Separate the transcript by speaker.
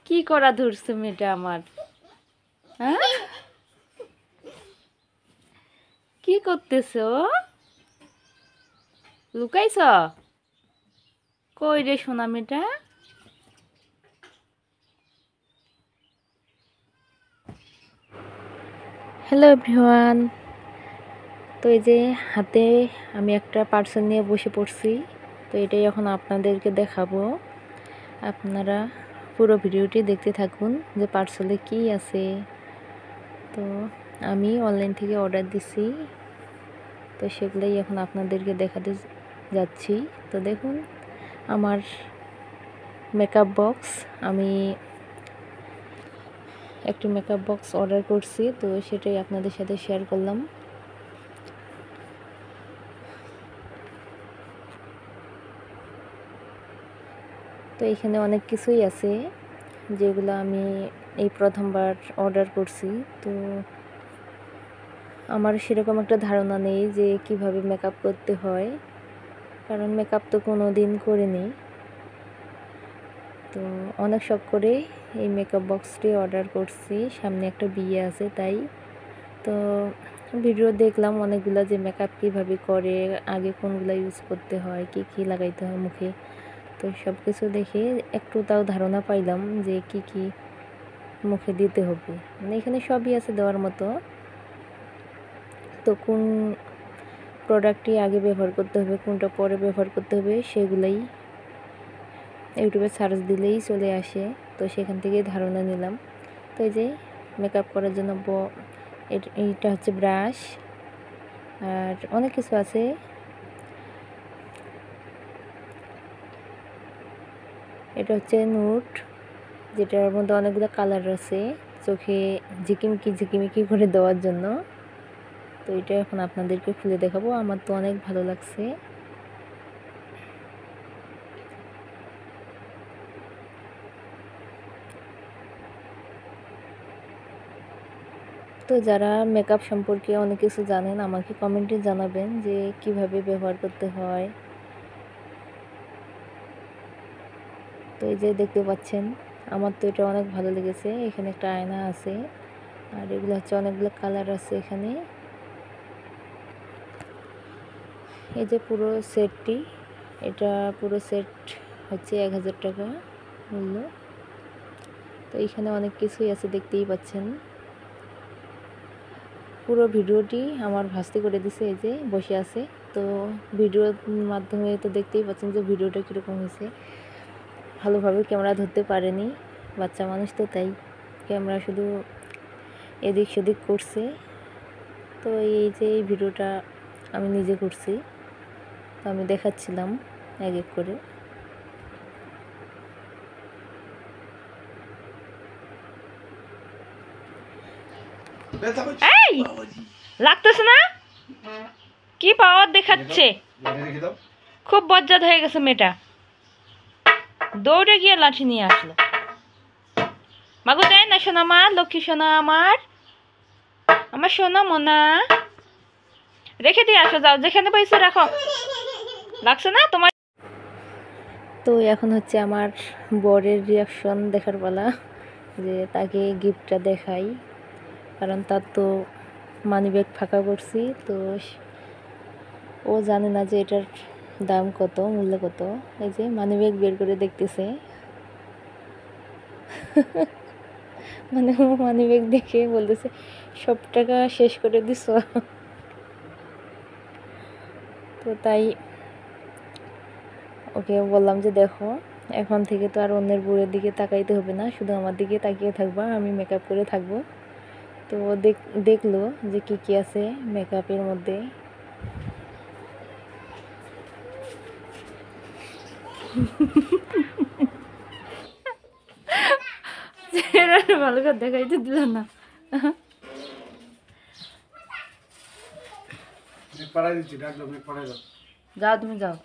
Speaker 1: কি করা ধরছে মেয়েটা আমার? হ্যাঁ, কি করতেছো? লুকাইছ? কই রে সোনা মেয়েটা? Hello everyone. তো এই যে হাতে আমি একটা পার্সেল নিয়ে বসে পড়ছি। তো এটাই এখন আপনাদেরকে দেখাবো। আপনারা পুরো ভিডিওটি দেখতে থাকুন যে পার্সেলে কি আছে। তো আমি অনলাইন থেকে অর্ডার দিছি, তো সেগুলোই এখন আপনাদেরকে দেখাতে যাচ্ছি। তো দেখুন আমার মেকআপ বক্স, আমি একটি মেকআপ বক্স অর্ডার করছি, তো সেটাই আপনাদের সাথে শেয়ার করলাম। তো এখানে অনেক কিছুই আছে যেগুলো আমি এই প্রথমবার অর্ডার করছি। তো আমার সেরকম একটা ধারণা নেই যে কিভাবে মেকআপ করতে হয়, কারণ মেকআপ তো কোনো দিন করিনি। তো অনেক শখ করে এই মেকআপ বক্সটি অর্ডার করছি। সামনে একটা বিয়ে আছে তাই। তো ভিডিও দেখলাম অনেকগুলো যে মেকআপ কীভাবে করে, আগে কোনগুলো ইউজ করতে হয়, কি কি লাগাইতে হয় মুখে। তো সব কিছু দেখে একটু তাও ধারণা পাইলাম যে কি কি মুখে দিতে হবে। মানে এখানে সবই আছে দেওয়ার মতো। তো কোন প্রোডাক্টটি আগে ব্যবহার করতে হবে, কোনটা পরে ব্যবহার করতে হবে, সেগুলাই ইউটিউবে সার্চ দিলেই চলে আসে। তো সেখান থেকেই ধারণা নিলাম। তো এই যে মেকআপ করার জন্য এইটা হচ্ছে ব্রাশ, আর অনেক কিছু আছে। এটা হচ্ছে নুট, যেটার মধ্যে অনেকগুলো কালার আছে চোখে ঝিকিমিকি ঝিকিমিকি করে দেওয়ার জন্য। তো এটা এখন আপনাদেরকে খুলে দেখাবো। আমার তো অনেক ভালো লাগছে। তো যারা মেকআপ সম্পর্কে অনেক কিছু জানেন আমাকে কমেন্টে জানাবেন যে কিভাবে ব্যবহার করতে হয়। তো এই যে দেখতে পাচ্ছেন, আমার তো এটা অনেক ভালো লেগেছে। এখানে একটা আয়না আছে, আর এগুলো হচ্ছে অনেকগুলো কালার আছে এখানে। এই যে পুরো সেটটি, এটা পুরো সেট হচ্ছে 1000 টাকা মূল্য। তো এখানে অনেক কিছুই আছে, দেখতেই পাচ্ছেন। পুরো ভিডিওটি আমার ভাস্তি করে দিছে, এই যে বসে আছে। তো ভিডিওর মাধ্যমে তো দেখতেই পাচ্ছেন যে ভিডিওটা কীরকম হয়েছে। ভালোভাবে ক্যামেরা ধরতে পারেনি, বাচ্চা মানুষ তো, তাই ক্যামেরা শুধু এদিক সেদিক করছে। তো এই যে এই ভিডিওটা আমি নিজে করছি, তো আমি দেখাচ্ছিলাম এক এক করে। এই লাগতেছে না, কি পাওয়ার দেখাচ্ছে, খুব বজ্জাত হয়ে গেছে মেয়েটা। দৌড়ে গিয়ে লাঠি নিয়ে আসলো। মাগো দেয় না সোনা, মা লক্ষ্মী সোনা, আমার আমার সোনা মোনা, রেখে দিয়ে আসো, যাও যেখানে পাইছো রাখো। লাগছে না তোমার? তো এখন হচ্ছে আমার বরের রিয়াকশন দেখার পালা, যে তাকে গিফটটা দেখাই। কারণ তার তো মানিব্যাগ ফাঁকা করছি, তো ও জানে না যে এটার দাম কত, মূল্য কত। এই যে মানিব্যাগ বের করে দেখতেছে, মানে ও মানিব্যাগ দেখে বলতেছে সব টাকা শেষ করে দিছ। তো তাই ওকে বললাম যে দেখো, এখন থেকে তো আর অন্যের বউয়ের দিকে তাকাইতে হবে না, শুধু আমার দিকে তাকিয়ে থাকবা, আমি মেকআপ করে থাকবো। তো ও দেখলো যে কি কি আছে মেকআপের মধ্যে। ভালো করে দেখাইতে দিল না। যাও তুমি যাও।